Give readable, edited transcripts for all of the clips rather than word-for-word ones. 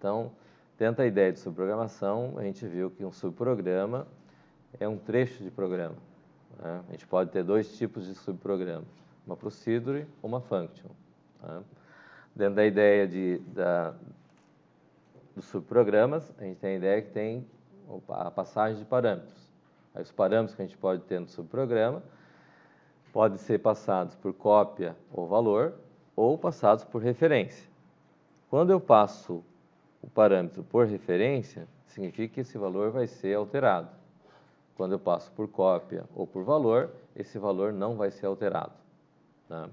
Então, dentro da ideia de subprogramação, a gente viu que um subprograma é um trecho de programa, né? A gente pode ter dois tipos de subprograma, uma procedure ou uma function, né? Dentro da ideia dos subprogramas, a gente tem a ideia que tem a passagem de parâmetros. Aí os parâmetros que a gente pode ter no subprograma podem ser passados por cópia ou valor, ou passados por referência. Quando eu passo o parâmetro por referência, significa que esse valor vai ser alterado. Quando eu passo por cópia ou por valor, esse valor não vai ser alterado, né?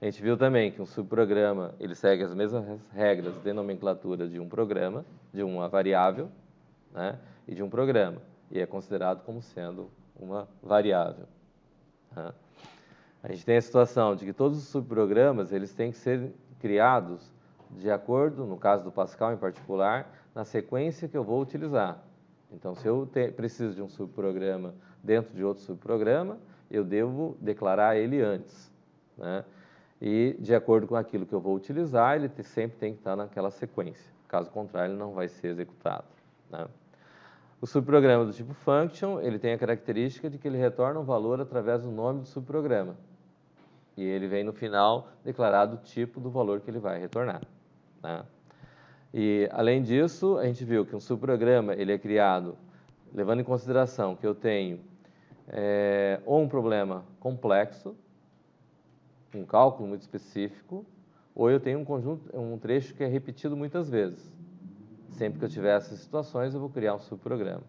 A gente viu também que um subprograma ele segue as mesmas regras de nomenclatura de um programa, de uma variável, né, e de um programa, e é considerado como sendo uma variável, né? A gente tem a situação de que todos os subprogramas eles têm que ser criados de acordo, no caso do Pascal em particular, na sequência que eu vou utilizar. Então, se eu preciso de um subprograma dentro de outro subprograma, eu devo declarar ele antes, né? E, de acordo com aquilo que eu vou utilizar, ele sempre tem que estar naquela sequência. Caso contrário, ele não vai ser executado, né? O subprograma do tipo function, ele tem a característica de que ele retorna um valor através do nome do subprograma. E ele vem no final declarado o tipo do valor que ele vai retornar, né? E, além disso, a gente viu que um subprograma ele é criado levando em consideração que eu tenho ou um problema complexo, um cálculo muito específico, ou eu tenho um trecho que é repetido muitas vezes. Sempre que eu tiver essas situações, eu vou criar um subprograma.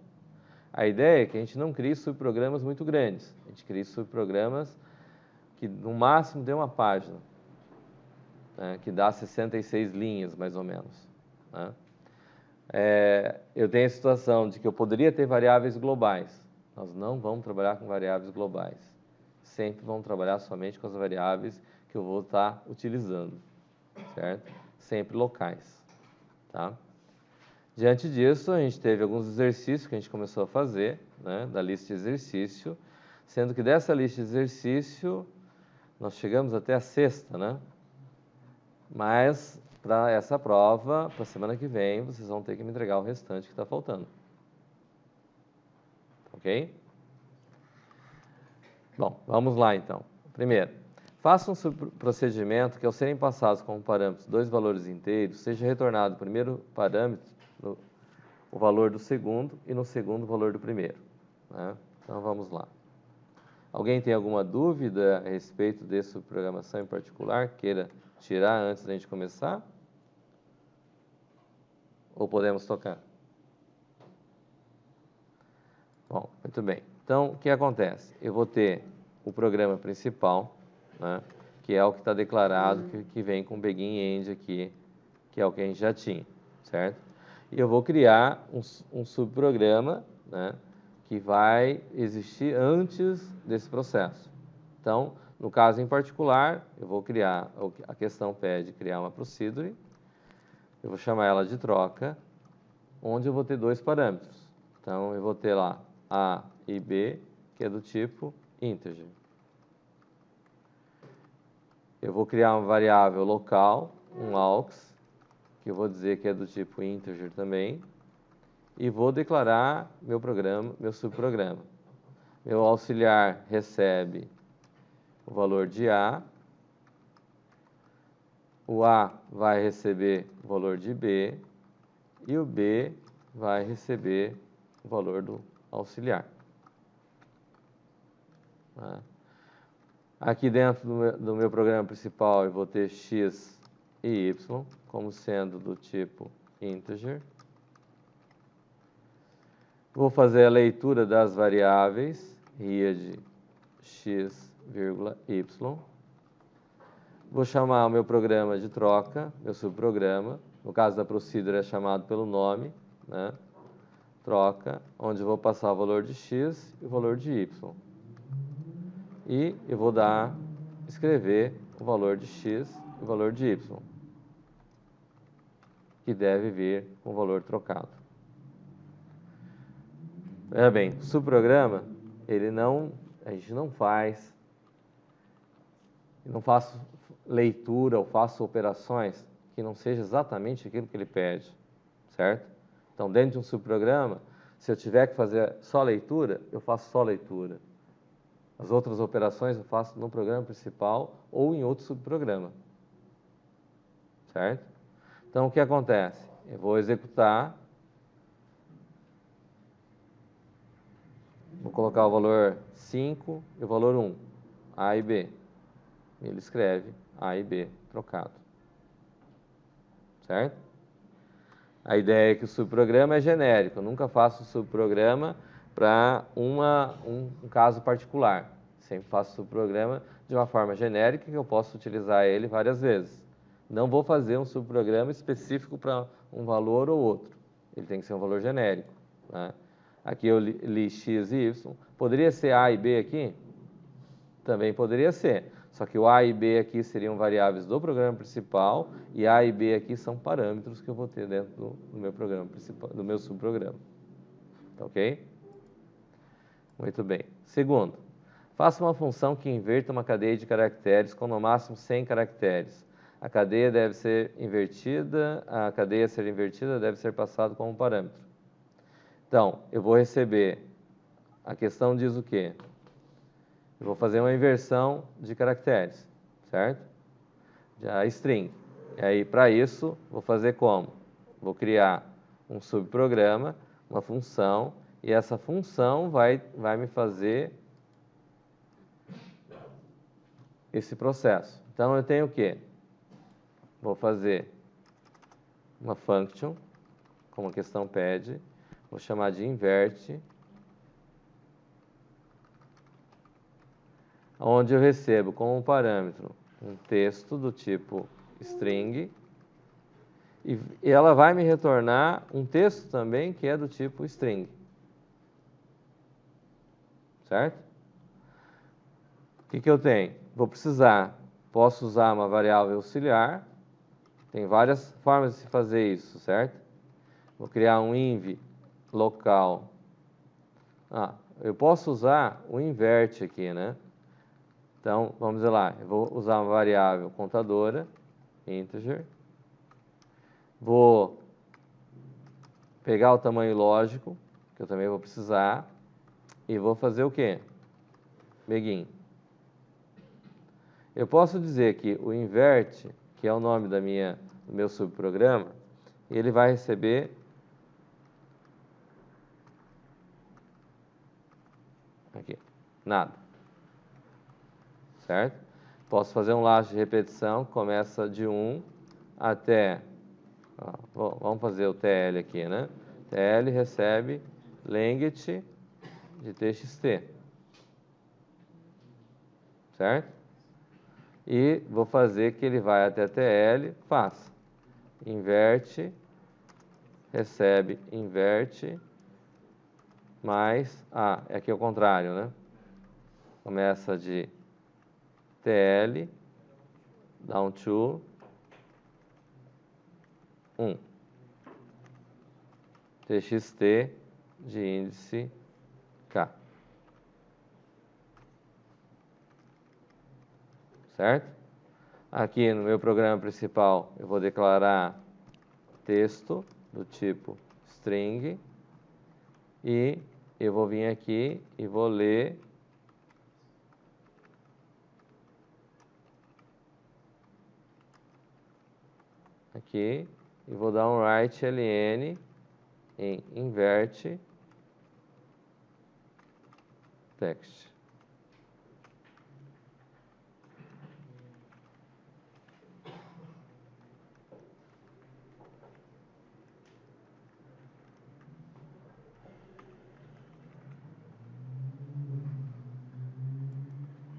A ideia é que a gente não crie subprogramas muito grandes. A gente crie subprogramas que, no máximo, dê uma página, né, que dá 66 linhas, mais ou menos, né? Eu tenho a situação de que eu poderia ter variáveis globais. Nós não vamos trabalhar com variáveis globais. Sempre vamos trabalhar somente com as variáveis que eu vou estar utilizando, certo? Sempre locais, tá? Diante disso, a gente teve alguns exercícios que a gente começou a fazer, né, da lista de exercício, sendo que dessa lista de exercício, nós chegamos até a sexta, né? Mas, para essa prova, para a semana que vem, vocês vão ter que me entregar o restante que está faltando. Ok? Bom, vamos lá então. Primeiro, faça um procedimento que, ao serem passados como parâmetros dois valores inteiros, seja retornado o primeiro parâmetro, o valor do segundo, e no segundo o valor do primeiro, né? Então, vamos lá. Alguém tem alguma dúvida a respeito dessa subprogramação em particular, queira tirar antes da gente começar? Ou podemos tocar? Bom, muito bem. Então, o que acontece? Eu vou ter o programa principal, né, que é o que está declarado, que vem com begin end aqui, que é o que a gente já tinha, certo? E eu vou criar um subprograma, né, que vai existir antes desse processo. Então, no caso em particular, eu vou criar, a questão pede criar uma procedure, eu vou chamar ela de troca, onde eu vou ter dois parâmetros. Então, eu vou ter lá A e B, que é do tipo integer. Eu vou criar uma variável local, um aux, que eu vou dizer que é do tipo integer também, e vou declarar meu programa, meu subprograma. Meu auxiliar recebe o valor de A, o A vai receber o valor de B, e o B vai receber o valor do auxiliar. Aqui dentro do meu programa principal eu vou ter x e y como sendo do tipo integer. Vou fazer a leitura das variáveis read x, y. Vou chamar o meu programa de troca, meu subprograma. No caso da procedure é chamado pelo nome, né? Troca, onde eu vou passar o valor de x e o valor de y. E eu vou escrever o valor de x e o valor de y, que deve vir com o valor trocado. Veja bem, o subprograma, a gente não faço leitura ou faço operações que não seja exatamente aquilo que ele pede. certo? Então, dentro de um subprograma, se eu tiver que fazer só leitura, eu faço só leitura. As outras operações eu faço no programa principal ou em outro subprograma, certo? Então, o que acontece? Eu vou executar, vou colocar o valor 5 e o valor 1, A e B. Ele escreve A e B trocado, certo? A ideia é que o subprograma é genérico, eu nunca faço subprograma para um caso particular. Sempre faço subprograma de uma forma genérica que eu posso utilizar ele várias vezes. Não vou fazer um subprograma específico para um valor ou outro. Ele tem que ser um valor genérico, né? Aqui eu li x e y. Poderia ser A e B aqui? Também poderia ser. Só que o A e B aqui seriam variáveis do programa principal e A e B aqui são parâmetros que eu vou ter dentro do meu programa principal, do meu subprograma. Tá ok? Muito bem. Segundo, faça uma função que inverta uma cadeia de caracteres com no máximo 100 caracteres. A cadeia deve ser invertida, a cadeia a ser invertida deve ser passada como parâmetro. Então, eu vou receber, a questão diz o quê? Eu vou fazer uma inversão de caracteres, certo? Já string. E aí, para isso, vou fazer como? Vou criar um subprograma, uma função, e essa função vai me fazer esse processo. Então, eu tenho o quê? Vou fazer uma function, como a questão pede, vou chamar de invert, onde eu recebo como parâmetro um texto do tipo string, e ela vai me retornar um texto também que é do tipo string. Certo? O que eu tenho? Vou precisar, posso usar uma variável auxiliar, tem várias formas de se fazer isso, certo? Vou criar um inv local. Eu posso usar o invert aqui, né? Então, vamos dizer lá, eu vou usar uma variável contadora, integer. Vou pegar o tamanho lógico, que eu também vou precisar, e vou fazer o quê? Begin. Eu posso dizer que o invert, que é o nome do meu subprograma, ele vai receber aqui, nada. Certo? Posso fazer um laço de repetição, começa de 1 até, vamos fazer o TL aqui, né? TL recebe length de txt. Certo? E vou fazer que ele vai até TL, faça. Inverte, recebe invert, mais, aqui é o contrário, né? Começa de TL, down to 1. TXT de índice K. Certo? Aqui no meu programa principal eu vou declarar texto do tipo string e eu vou vir aqui e vou ler aqui e vou dar um write ln em invert text.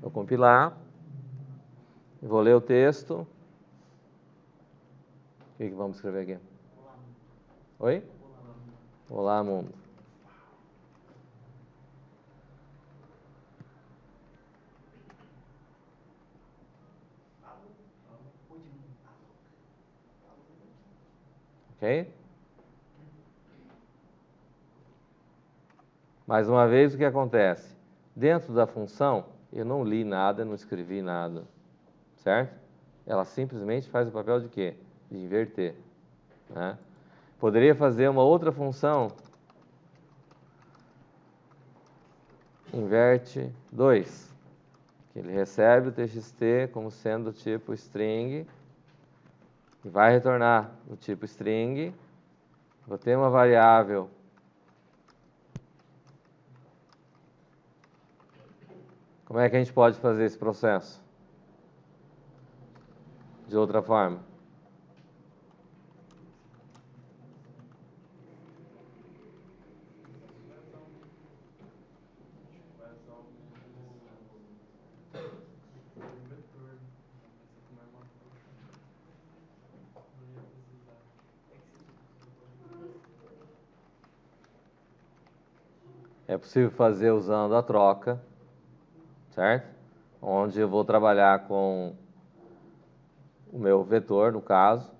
Vou compilar, vou ler o texto. O que vamos escrever aqui? Oi? Olá, mundo. Ok? Mais uma vez, o que acontece? Dentro da função, eu não li nada, não escrevi nada. Certo? Ela simplesmente faz o papel de quê? De inverter. Né? Poderia fazer uma outra função, inverte 2, que ele recebe o txt como sendo tipo string, e vai retornar o tipo string. Vou ter uma variável como é que a gente pode fazer esse processo? De outra forma. É possível fazer usando a troca, certo? Onde eu vou trabalhar com o meu vetor, no caso,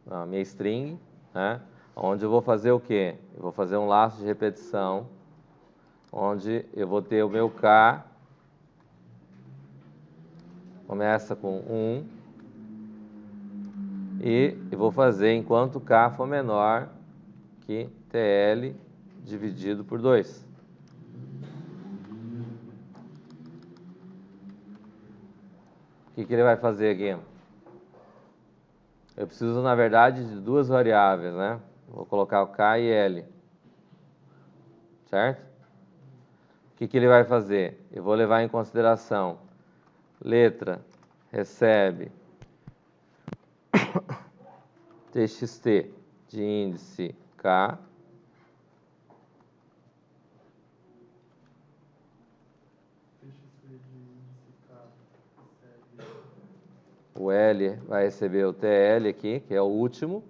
a minha string, né? Onde eu vou fazer o quê? Eu vou fazer um laço de repetição, onde eu vou ter o meu K, começa com 1, e eu vou fazer enquanto K for menor que TL dividido por 2. O que ele vai fazer aqui? Eu preciso, na verdade, de duas variáveis, né? Vou colocar o K e L. Certo? O que ele vai fazer? Eu vou levar em consideração letra recebe txt de índice K, o L vai receber o TL aqui, que é o último,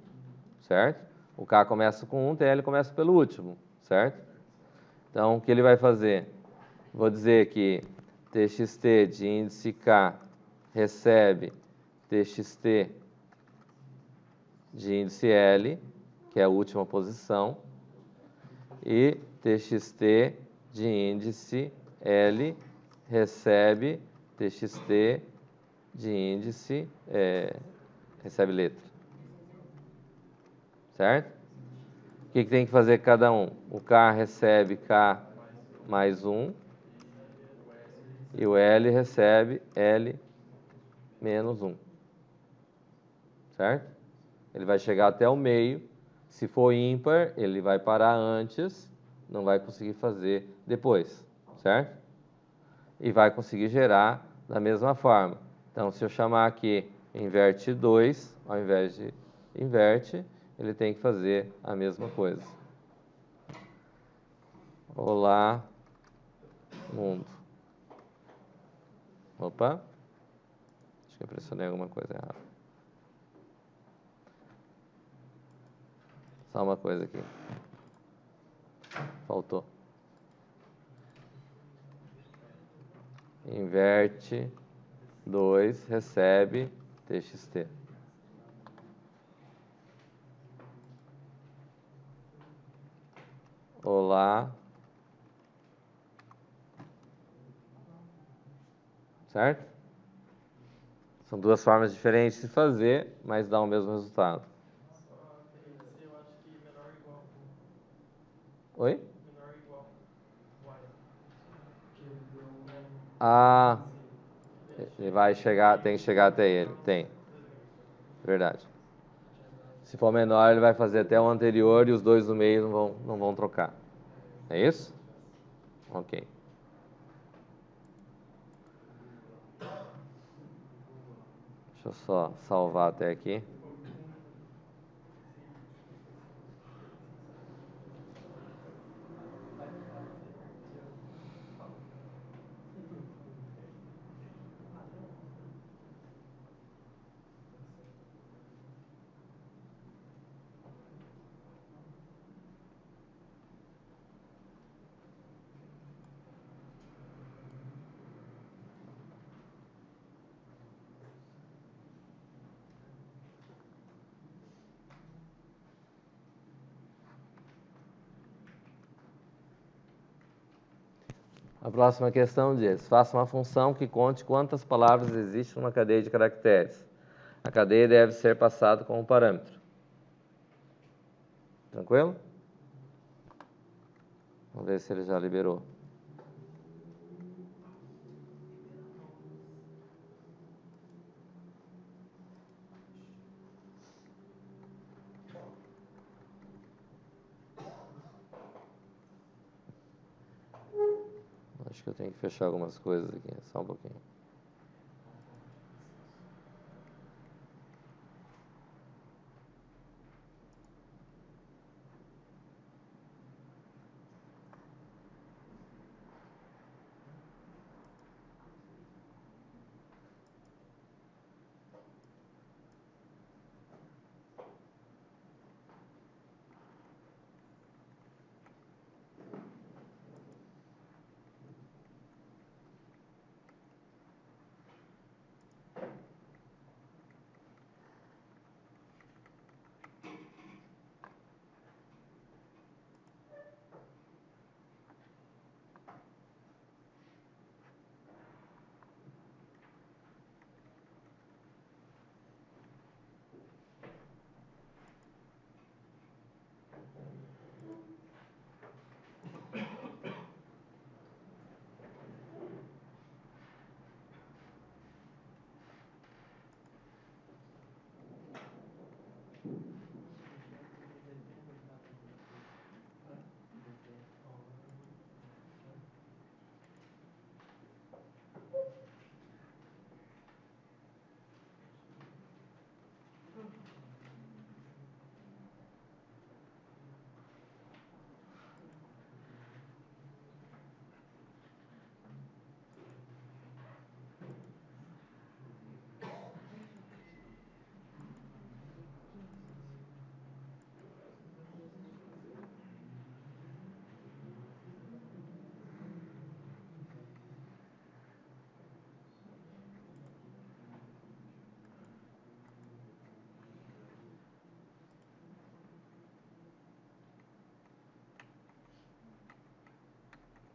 certo? O K começa com 1, o TL começa pelo último, certo? Então, o que ele vai fazer? Vou dizer que txt de índice K recebe txt de índice L, que é a última posição, e txt de índice L recebe txt de índice, recebe letra. Certo? O que tem que fazer cada um? O K recebe K mais 1, e o L recebe L menos 1. Certo? Ele vai chegar até o meio. Se for ímpar, ele vai parar antes, não vai conseguir fazer depois. Certo? E vai conseguir gerar da mesma forma. Então, se eu chamar aqui inverte 2, ao invés de inverte, ele tem que fazer a mesma coisa. Olá, mundo. Opa. Acho que eu pressionei alguma coisa errada. Só uma coisa aqui. Faltou. Inverte 2, recebe txt. Olá. Certo? São duas formas diferentes de fazer, mas dá o mesmo resultado. Eu acho que menor ou igual. Oi? Menor ou igual. Ah, ele vai chegar, tem que chegar até ele. Tem. Verdade. Se for menor, ele vai fazer até o anterior e os dois do meio não vão trocar. É isso? Ok. Deixa eu só salvar até aqui. A próxima questão diz: faça uma função que conte quantas palavras existem numa cadeia de caracteres. A cadeia deve ser passada como parâmetro. Tranquilo? Vamos ver se ele já liberou. Acho que eu tenho que fechar algumas coisas aqui, só um pouquinho.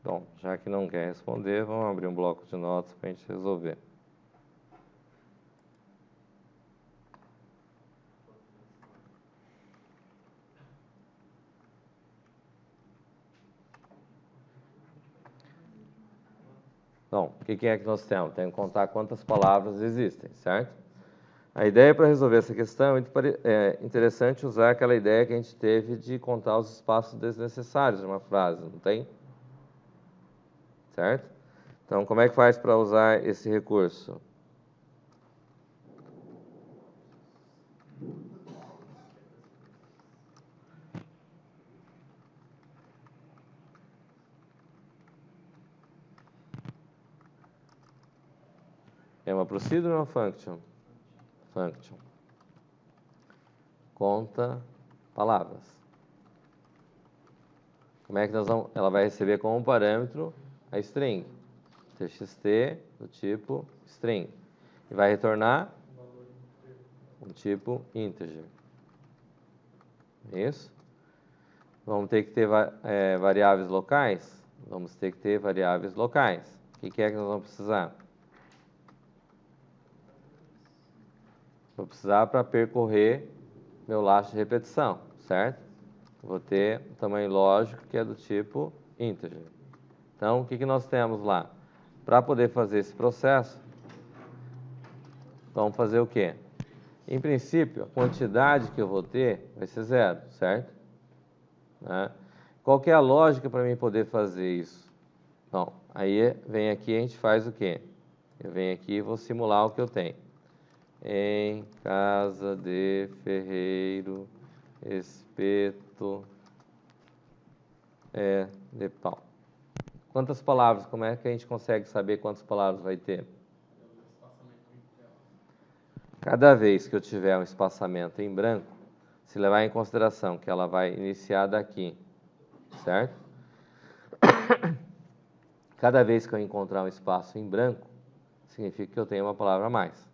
Bom, já que não quer responder, vamos abrir um bloco de notas para a gente resolver. Bom, o que é que nós temos? Tem que contar quantas palavras existem, certo? A ideia para resolver essa questão é interessante usar aquela ideia que a gente teve de contar os espaços desnecessários de uma frase, não tem? Certo? Então, como é que faz para usar esse recurso? É uma procedure ou uma function? Function. Conta palavras. Como é que nós vamos? Ela vai receber como parâmetro a string. txt do tipo string. E vai retornar um tipo integer. Isso? Vamos ter que ter variáveis locais? Vamos ter que ter variáveis locais. O que é que nós vamos precisar? Vou precisar para percorrer meu laço de repetição, certo? Vou ter um tamanho lógico que é do tipo integer. Então, o que nós temos lá? Para poder fazer esse processo, vamos fazer o quê? Em princípio, a quantidade que eu vou ter vai ser 0, certo? Né? Qual que é a lógica para mim poder fazer isso? Bom, aí vem aqui e a gente faz o quê? Eu venho aqui e vou simular o que eu tenho. Em casa de ferreiro, espeto de pau. Quantas palavras? Como é que a gente consegue saber quantas palavras vai ter? Cada vez que eu tiver um espaçamento em branco, se levar em consideração que ela vai iniciar daqui, certo? Cada vez que eu encontrar um espaço em branco, significa que eu tenho uma palavra a mais,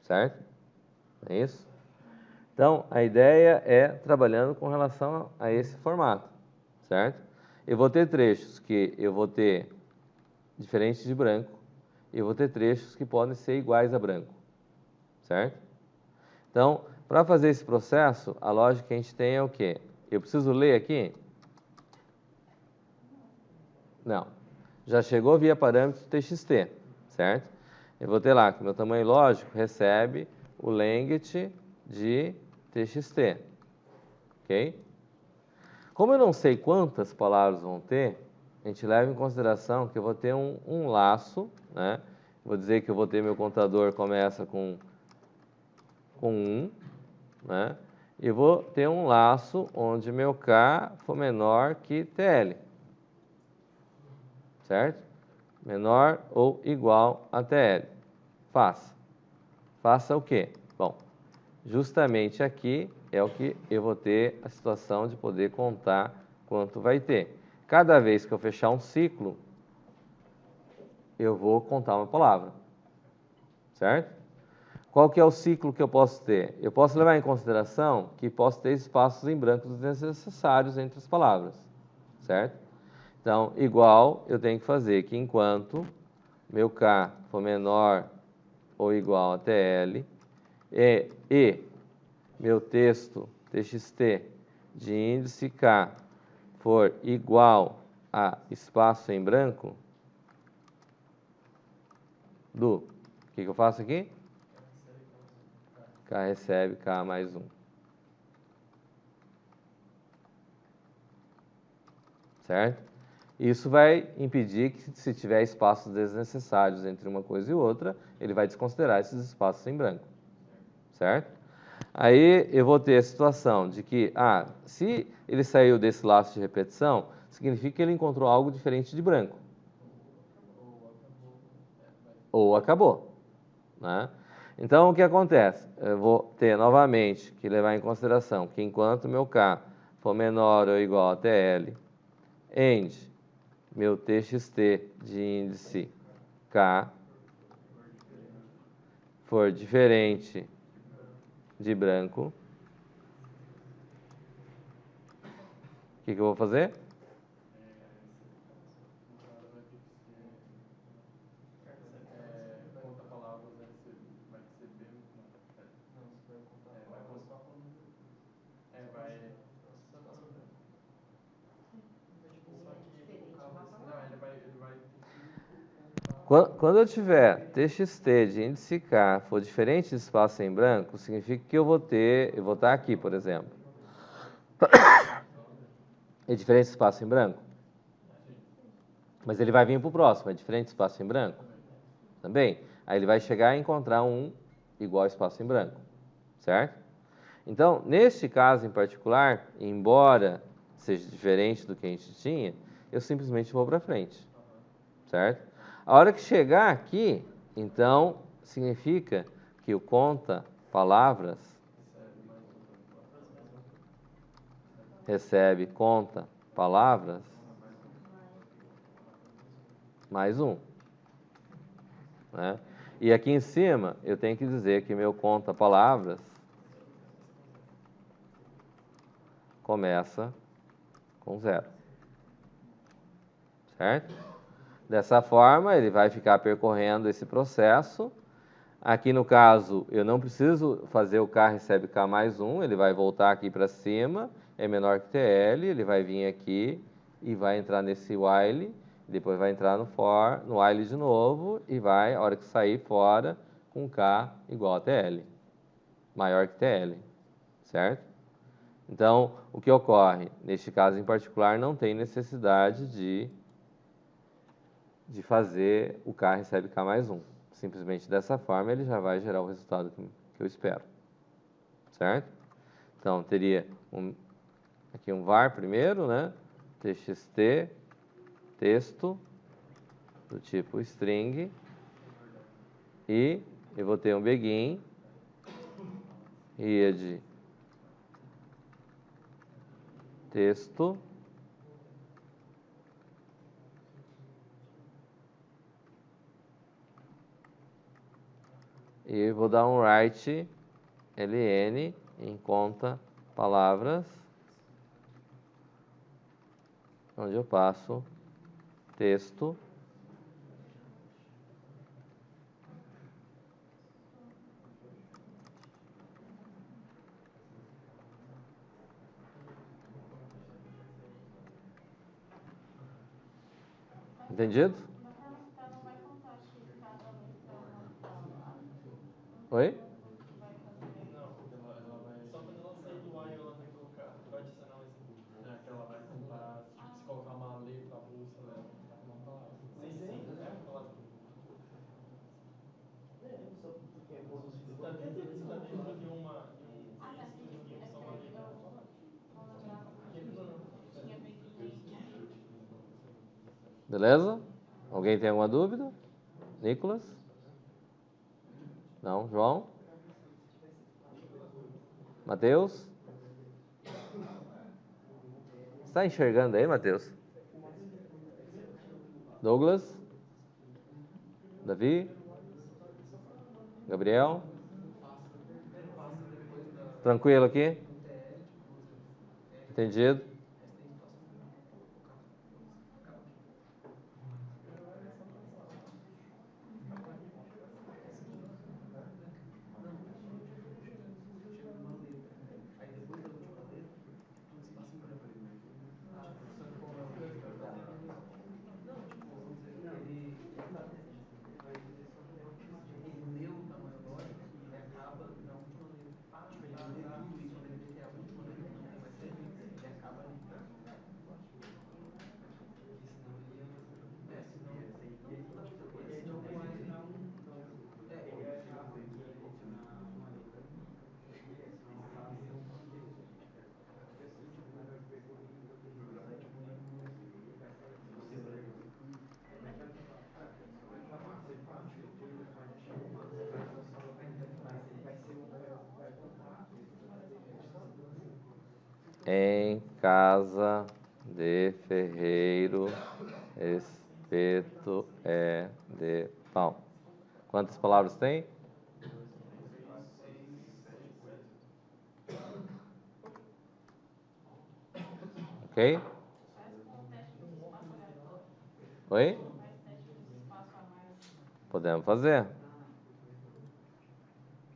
certo? É isso? Então, a ideia é trabalhando com relação a esse formato, certo? Eu vou ter trechos que eu vou ter diferentes de branco, e eu vou ter trechos que podem ser iguais a branco, certo? Então, para fazer esse processo, a lógica que a gente tem é o quê? Eu preciso ler aqui? Não. Já chegou via parâmetro TXT, certo? Eu vou ter lá que meu tamanho lógico recebe o length de TXT, ok? Como eu não sei quantas palavras vão ter, a gente leva em consideração que eu vou ter um laço, né? Vou dizer que eu vou ter meu contador começa com 1, né? E vou ter um laço onde meu K for menor que TL, certo? Menor ou igual a TL. Faça. Faça o quê? Bom, justamente aqui é o que eu vou ter a situação de poder contar quanto vai ter. Cada vez que eu fechar um ciclo, eu vou contar uma palavra, certo? Qual que é o ciclo que eu posso ter? Eu posso levar em consideração que posso ter espaços em branco desnecessários entre as palavras, certo? Então, igual eu tenho que fazer que enquanto meu K for menor ou igual a TL e meu texto TXT de índice K for igual a espaço em branco, o que eu faço aqui? K recebe K mais 1. Certo? Isso vai impedir que, se tiver espaços desnecessários entre uma coisa e outra, ele vai desconsiderar esses espaços em branco. Certo? Aí eu vou ter a situação de que, se ele saiu desse laço de repetição, significa que ele encontrou algo diferente de branco. Ou acabou. Né? Então, o que acontece? Eu vou ter novamente que levar em consideração que enquanto meu K for menor ou igual a TL, end meu TXT de índice K for diferente de branco, o que eu vou fazer? Conta palavras vai receber. Não, você vai contar palavras só quando. Vai. Só quando. Só que o carro vai. Não, ele vai ter que contar. Quando eu tiver TXT de índice K for diferente de espaço em branco, significa que eu vou estar aqui, por exemplo. É diferente de espaço em branco? Mas ele vai vir para o próximo, é diferente de espaço em branco? Também. Aí ele vai chegar e encontrar um igual a espaço em branco, certo? Então, neste caso em particular, embora seja diferente do que a gente tinha, eu simplesmente vou para frente, certo? A hora que chegar aqui, então, significa que o conta palavras recebe conta palavras mais 1. Né? E aqui em cima, eu tenho que dizer que meu conta palavras começa com 0. Certo? Dessa forma, ele vai ficar percorrendo esse processo. Aqui no caso, eu não preciso fazer o K recebe K mais 1, ele vai voltar aqui para cima, é menor que TL, ele vai vir aqui e vai entrar nesse while, depois vai entrar no for, no while de novo, e vai, a hora que sair fora, com K igual a TL, maior que TL, certo? Então, o que ocorre? Neste caso em particular, não tem necessidade de fazer o K recebe K mais 1. Simplesmente dessa forma, ele já vai gerar o resultado que eu espero. Certo? Então, teria aqui um var primeiro, né? TXT, texto, do tipo string, e eu vou ter um begin, read, texto, e vou dar um write ln em conta palavras, onde eu passo texto Entendido? Oi? Ela vai. Só quando ela sair do while ela vai colocar. Vai adicionar mais. Já que ela vai contar. Tipo, se colocar uma letra avulsa, ela vai contar como uma palavra. Sim, é uma palavra. Só porque é bônus de Se tá dentro de uma. De um dispositivo, só uma letra é uma palavra. Beleza? Alguém tem alguma dúvida? Nicolas? Não? João? Mateus? Está enxergando aí, Mateus? Douglas? Davi? Gabriel? Tranquilo aqui? Entendido? Em casa de ferreiro, espeto é de pau. Quantas palavras tem? Ok? Oi? Podemos fazer.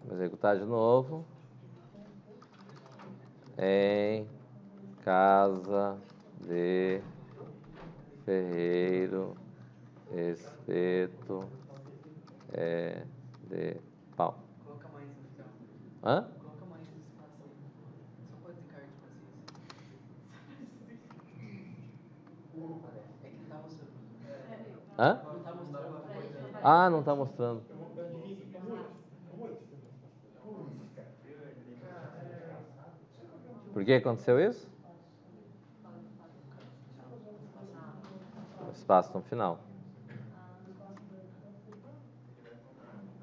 Vou executar de novo. Em casa de ferreiro, espeto é de pau. Coloca mais no final. Hã? Coloca mais no espaço aí. Só pode desencargo de paciência. É que não tá mostrando. Hã? Não tá mostrando. Ah, não está mostrando. Por que aconteceu isso? O espaço no final.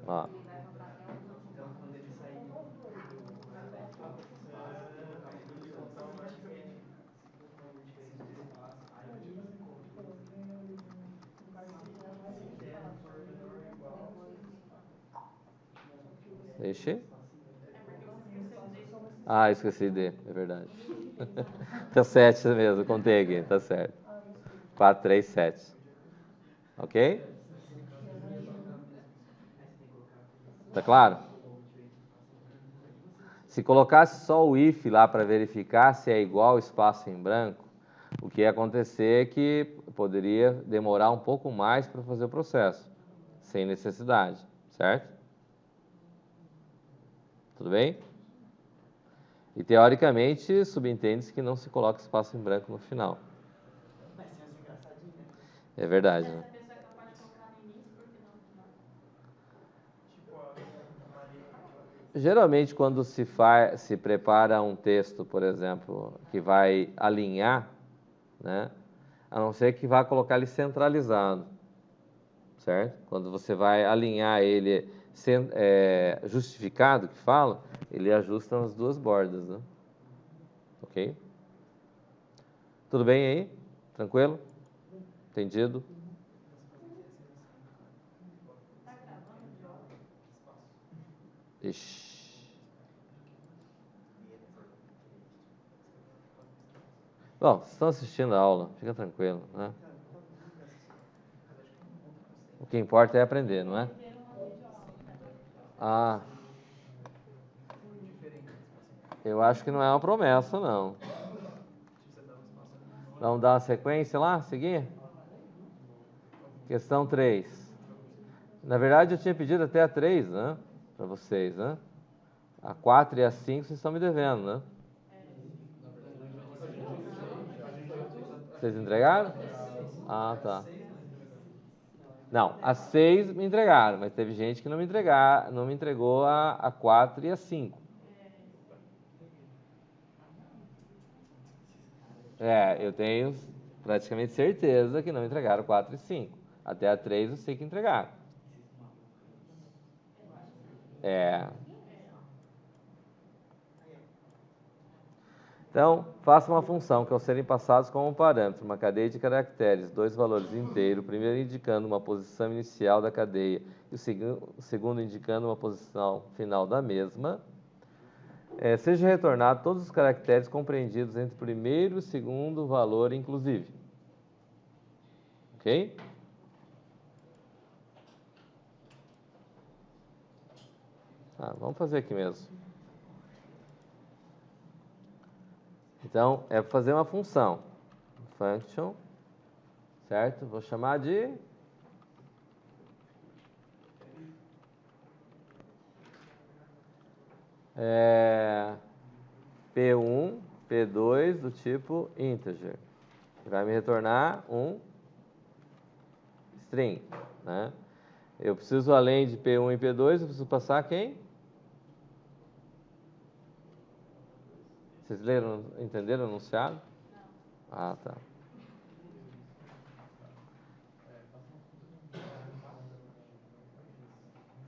Ó. Então, quando ele sair. Deixe. Ah, esqueci de. É verdade. Tá 7 mesmo, contei aqui, tá certo. 4, 3, 7. Ok? Tá claro? Se colocasse só o if lá para verificar se é igual ao espaço em branco, o que ia acontecer é que poderia demorar um pouco mais para fazer o processo, sem necessidade, certo? Tudo bem? E teoricamente, subentende-se que não se coloca espaço em branco no final. Mas ia ser engraçadinho, né? É verdade, né? Essa pessoa é capaz de colocar no início, por que não no final? Tipo, a Marina. Geralmente, quando se prepara um texto, por exemplo, que vai alinhar, né? A não ser que vá colocar ele centralizado, certo? Quando você vai alinhar ele justificado, que fala, ele ajusta nas duas bordas, né? Ok? Tudo bem aí? Tranquilo? Entendido? Tá gravando, João? Ixi. Bom, vocês estão assistindo a aula, fica tranquilo, né? O que importa é aprender, não é? Ter uma videoaula, Ah, eu acho que não é uma promessa, não. Vamos dar uma sequência lá, seguir? Questão 3. Na verdade, eu tinha pedido até a 3, né? Para vocês, né? A 4 e a 5 vocês estão me devendo, né? Vocês entregaram? Ah, tá. Não, a 6 me entregaram, mas teve gente que não me entregou a 4 e a 5. Eu tenho praticamente certeza que não entregaram 4 e 5. Até a 3 eu sei que entregaram. Então, faça uma função que, ao serem passados como um parâmetro, uma cadeia de caracteres, dois valores inteiros, o primeiro indicando uma posição inicial da cadeia e o segundo indicando uma posição final da mesma, seja retornado todos os caracteres compreendidos entre o primeiro e o segundo valor, inclusive. Ok? Vamos fazer aqui mesmo. Então, é fazer uma função. Function, certo? Vou chamar de P1, P2 do tipo integer. Que vai me retornar um string, né? Eu preciso, além de P1 e P2, eu preciso passar quem? Vocês leram, entenderam o enunciado? Não. Tá.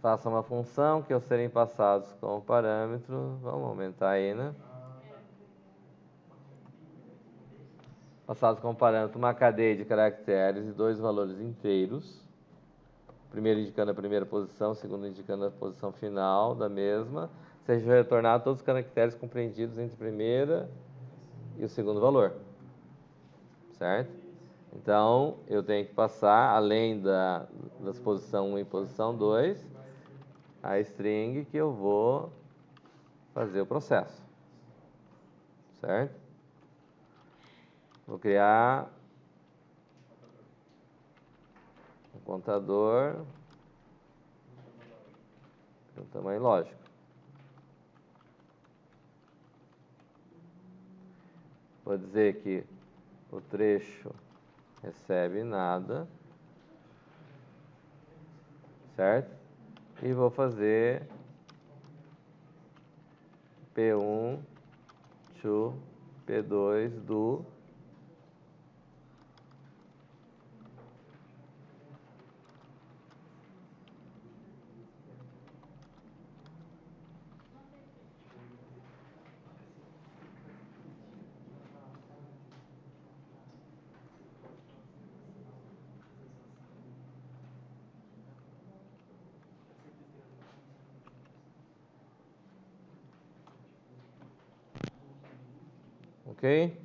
Faça uma função que, ao serem passados como parâmetro, vamos aumentar aí, né? Passados como parâmetro uma cadeia de caracteres e dois valores inteiros. Primeiro indicando a primeira posição, segundo indicando a posição final da mesma. Seja retornado todos os caracteres compreendidos entre a primeira e o segundo valor. Certo? Então, eu tenho que passar, além das posição 1 e posição 2, a string que eu vou fazer o processo. Certo? Vou criar um contador de um tamanho lógico. Vou dizer que o trecho recebe nada, certo? E vou fazer P1 to P2 do ok?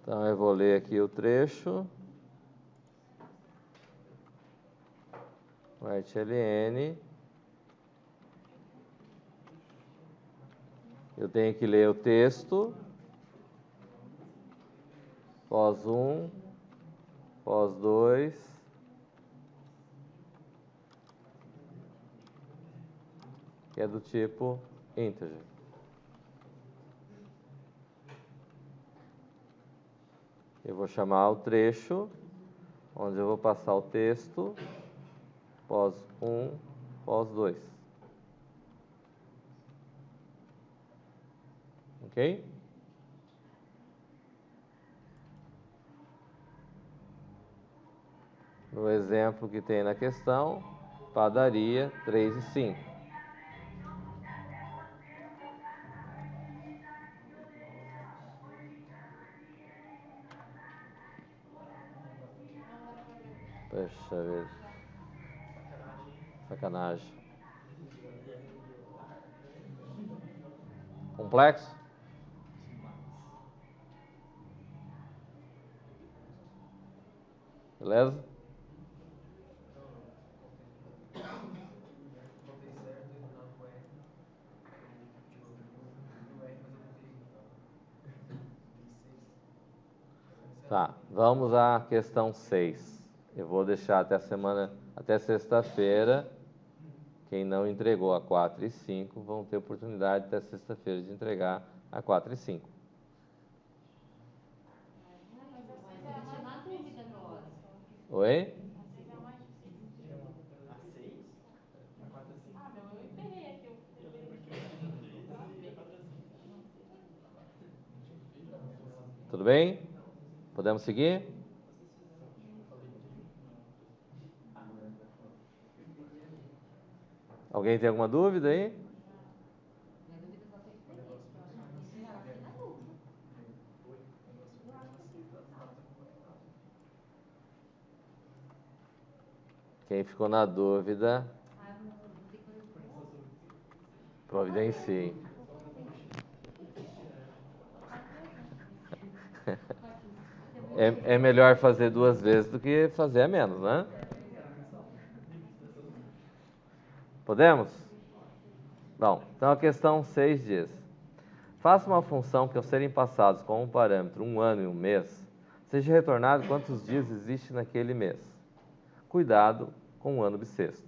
Então, eu vou ler aqui o trecho. Write-ln. Eu tenho que ler o texto. Pós 1, pós 2. Que é do tipo integer. Eu vou chamar o trecho, onde eu vou passar o texto, pós 1, pós 2. Ok? No exemplo que tem na questão, padaria 3 e 5. Puxa vida. Sacanagem. Complexo? Beleza? Botei certo e não com R. O R, mas eu botei. Tá, vamos à questão 6. Eu vou deixar até sexta-feira. Quem não entregou a 4 e 5 vão ter oportunidade até sexta-feira de entregar a 4 e 5. Oi? A 6? A 4 a 5? Ah, meu, eu emperrei aqui. Eu Porque eu fiz a 3 e a 4 a 5. Tudo bem? Podemos seguir? Alguém tem alguma dúvida aí? Minha dúvida só tem três. Eu fiquei na dúvida. Eu acho que sim. Quem ficou na dúvida, Ah, eu não tem coisa de providencie. É melhor fazer 2 vezes do que fazer a menos, né? Podemos? Bom, então a questão 6 diz: faça uma função que, ao serem passados como um parâmetro 1 ano e 1 mês, seja retornado quantos dias existe naquele mês. Cuidado com o ano bissexto.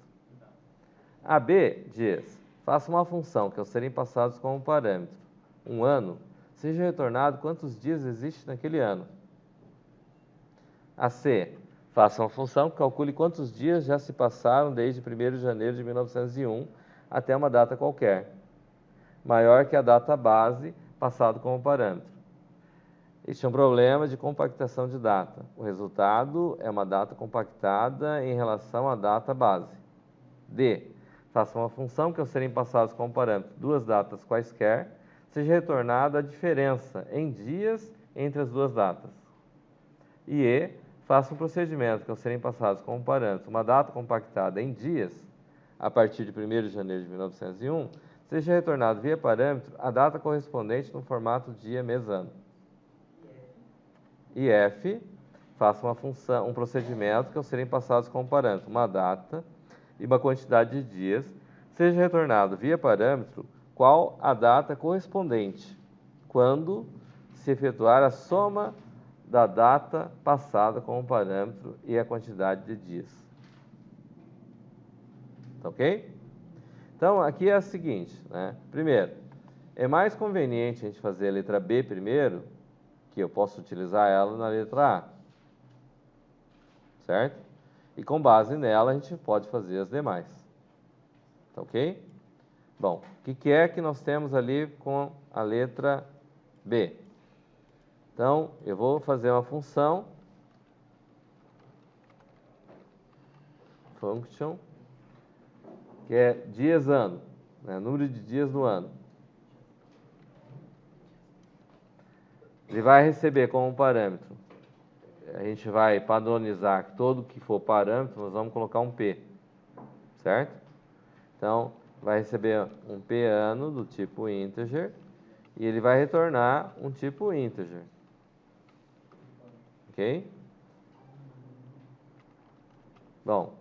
A B diz: faça uma função que, ao serem passados como um parâmetro 1 ano, seja retornado quantos dias existe naquele ano. A C: faça uma função que calcule quantos dias já se passaram desde 1º de janeiro de 1901 até uma data qualquer, maior que a data base passado como parâmetro. Este é um problema de compactação de data. O resultado é uma data compactada em relação à data base. D: faça uma função que, ao serem passados como parâmetro 2 datas quaisquer, seja retornada a diferença em dias entre as 2 datas. E E: faça um procedimento que, ao serem passados como parâmetro uma data compactada em dias, a partir de 1º de janeiro de 1901, seja retornado via parâmetro a data correspondente no formato dia, mês, ano. E F: faça um procedimento que, ao serem passados como parâmetro uma data e uma quantidade de dias, seja retornado via parâmetro qual a data correspondente, quando se efetuar a soma da data passada como parâmetro e a quantidade de dias. Tá ok? Então, aqui é o seguinte, né? Primeiro, é mais conveniente a gente fazer a letra B primeiro, que eu posso utilizar ela na letra A. Certo? E com base nela, a gente pode fazer as demais. Tá ok? Bom, o que é que nós temos ali com a letra B? Então, eu vou fazer uma função, function, que é dias-ano, né? Número de dias no ano. Ele vai receber como parâmetro. A gente vai padronizar que todo que for parâmetro, nós vamos colocar um P. Certo? Então, vai receber um P ano do tipo integer e ele vai retornar um tipo integer. Ok? Bom,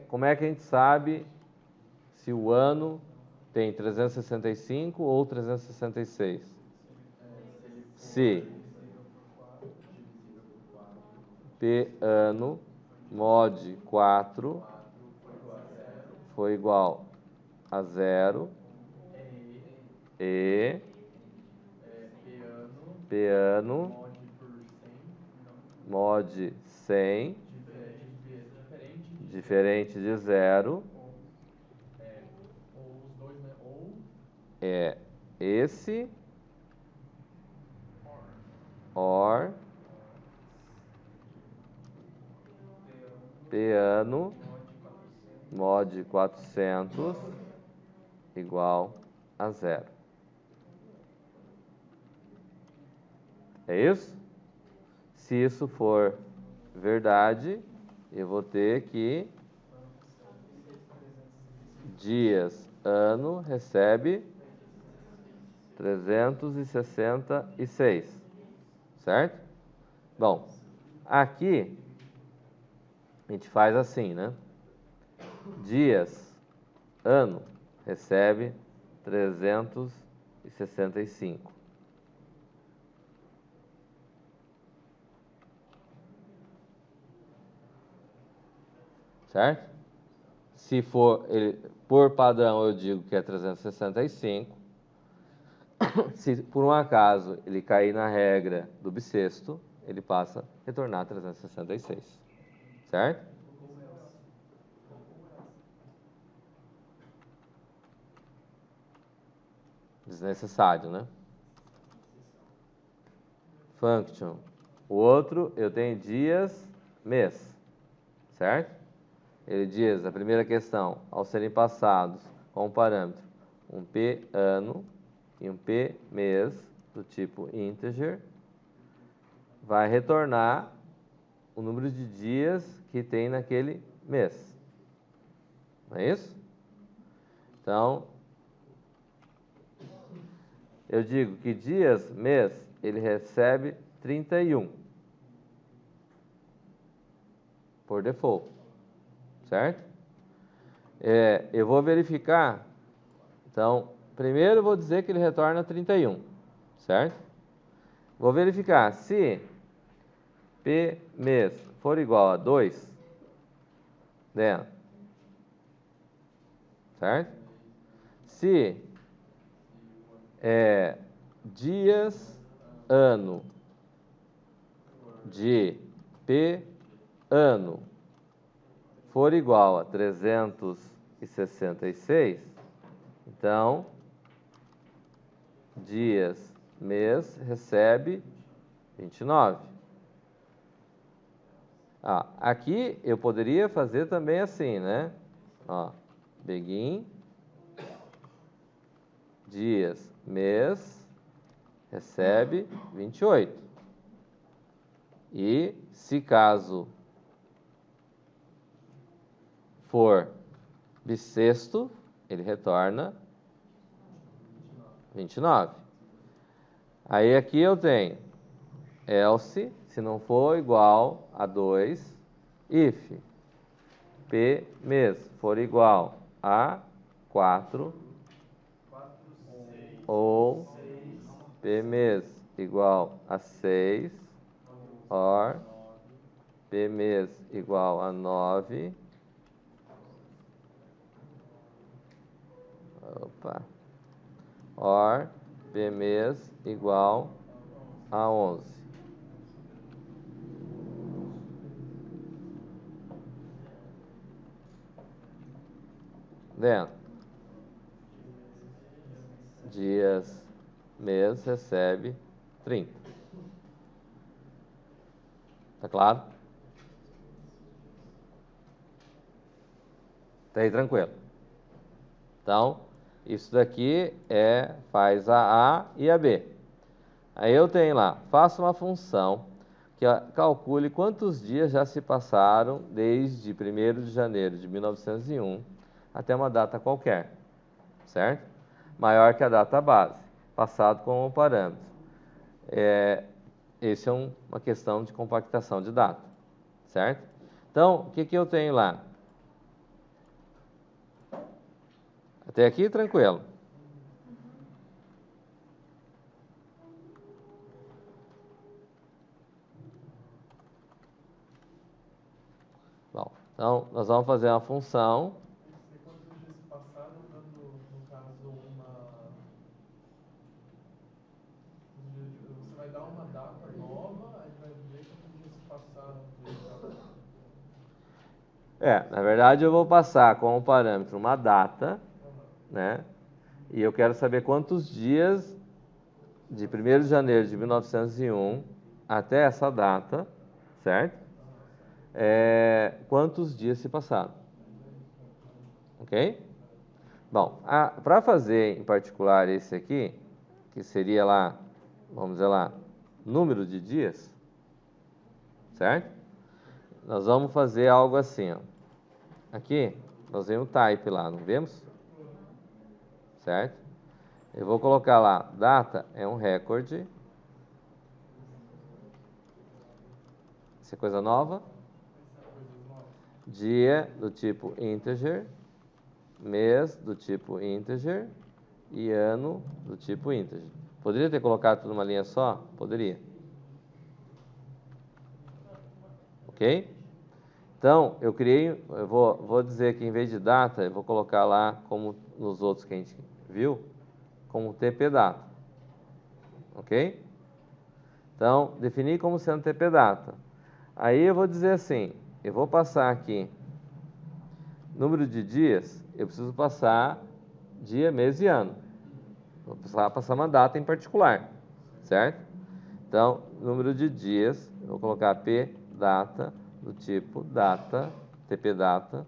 como é que a gente sabe se o ano tem 365 ou 366? Se P ano mod 4 for igual a 0 e P ano mod 100 diferente de 0 Ou os dois, né? Ou é esse or P ano mod 400 igual a 0. É isso? Se isso for verdade, eu vou ter que dias, ano, recebe 366. Certo? Bom, aqui a gente faz assim, né? Dias, ano, recebe 365. certo? Se for, por padrão, eu digo que é 365. Se por um acaso ele cair na regra do bissexto, ele passa a retornar 366, certo? Desnecessário, né? Function. O outro, eu tenho dias, mês, certo? Ele diz, a primeira questão, ao serem passados com um parâmetro, um p ano e um p mês, do tipo integer, vai retornar o número de dias que tem naquele mês. Não é isso? Então, eu digo que dias, mês, ele recebe 31 por default, certo? Eu vou verificar. Então, primeiro eu vou dizer que ele retorna 31, certo? Vou verificar se p mês for igual a 2, né? Certo? Se dias ano de p ano for igual a 366, então dias mês recebe 29. Aqui eu poderia fazer também assim, né? Begin dias mês recebe 28. E se caso for bissexto, ele retorna 29. Aí aqui eu tenho else, se não for igual a 2, if p mês for igual a 4, ou p mês igual a 6, or p mês igual a 9, or p mês igual a 11. Dentro. Dias, mês recebe 30. Tá claro? Tá aí tranquilo. Então, isso daqui faz a A e a B. Aí eu tenho lá, faça uma função que calcule quantos dias já se passaram desde 1º de janeiro de 1901 até uma data qualquer, certo? Maior que a data base, passado como um parâmetro. Esse é uma questão de compactação de data, certo? Então, o que eu tenho lá? Até aqui, tranquilo. Bom, então, nós vamos fazer uma função. Quantos dias se passaram, dando, no caso, você vai dar uma data nova, aí vai ver quantos dias se passaram desde a... Na verdade, eu vou passar como parâmetro uma data, né? E eu quero saber quantos dias de 1º de janeiro de 1901 até essa data, certo? Quantos dias se passaram. Ok? Bom, para fazer em particular esse aqui, que seria lá, vamos dizer lá, número de dias, certo? Nós vamos fazer algo assim, ó. Aqui, nós vemos o type lá, não vemos? Certo? Eu vou colocar lá, data é um recorde. Isso é coisa nova. Dia do tipo integer. Mês do tipo integer. E ano do tipo integer. Poderia ter colocado tudo numa linha só? Poderia. Ok? Então, eu vou dizer que em vez de data, eu vou colocar lá, como nos outros que a gente viu, como TP-data. Ok? Então, definir como sendo TP-data. Aí eu vou dizer assim, eu vou passar aqui número de dias, eu preciso passar dia, mês e ano. Vou precisar passar uma data em particular, certo? Então, número de dias, eu vou colocar p-data do tipo data, TP-data,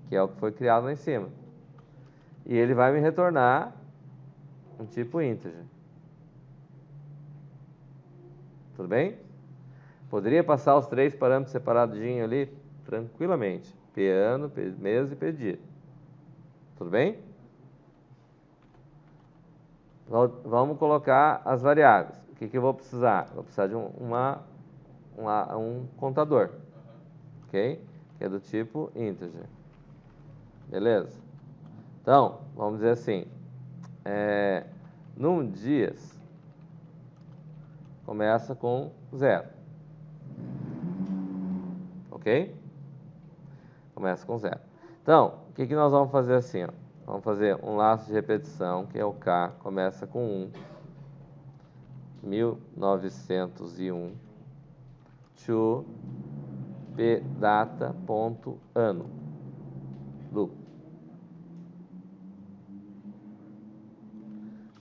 que é o que foi criado lá em cima. E ele vai me retornar um tipo integer. Tudo bem? Poderia passar os 3 parâmetros separadinhos ali tranquilamente. P ano, P mês e P dia. Tudo bem? Vamos colocar as variáveis. O que eu vou precisar? Vou precisar de um contador. Ok? Que é do tipo integer. Beleza? Então, vamos dizer assim. Num dias, começa com 0. Ok? Começa com 0. Então, o que nós vamos fazer assim? Ó? Vamos fazer um laço de repetição, que é o K, começa com 1. 1901 to pdata.ano. Duplo.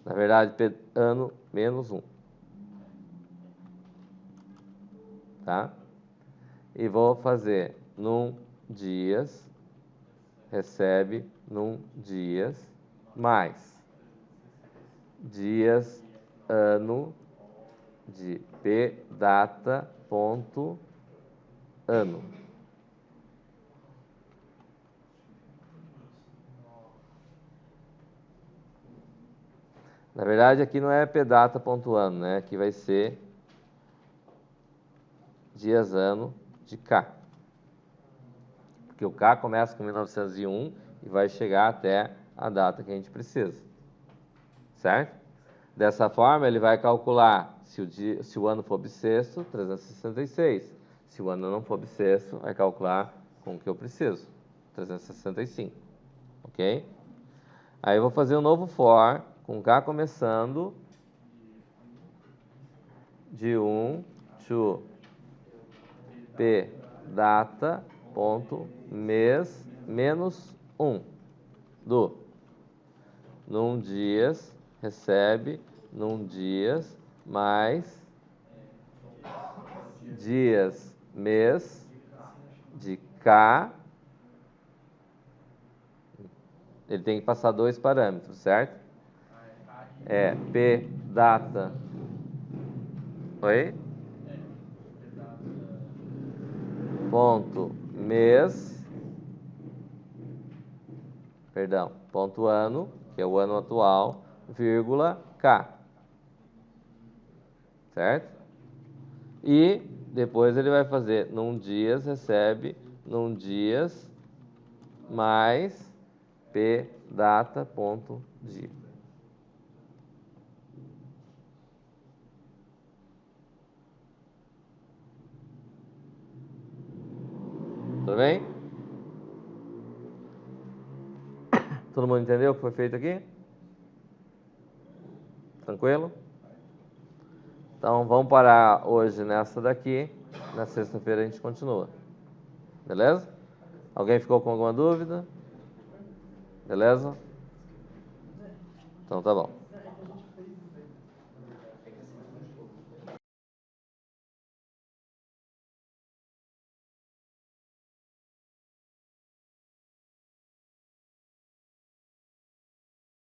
Na verdade, ano menos 1. Tá? E vou fazer num dias, recebe num dias, mais dias, ano, de pdata.ano. Na verdade, aqui não é pdata.ano, né? Aqui vai ser dias, ano de K. Porque o K começa com 1901 e vai chegar até a data que a gente precisa. Certo? Dessa forma, ele vai calcular se o ano for bissexto, 366. Se o ano não for bissexto, vai calcular com o que eu preciso, 365. Ok? Aí eu vou fazer um novo for, com K começando, de 1 to pdata.mês menos 1 do num dias, recebe num dias, mais dias, mês, de K. Ele tem que passar 2 parâmetros, certo? P data. Oi? Ponto mês. Perdão, ponto ano, que é o ano atual, vírgula K. Certo? E depois ele vai fazer num dias, recebe num dias, mais pdata.dia. Tudo bem? Todo mundo entendeu o que foi feito aqui? Tranquilo? Então vamos parar hoje nessa daqui. Na sexta-feira a gente continua. Beleza? Alguém ficou com alguma dúvida? Beleza? Então tá bom.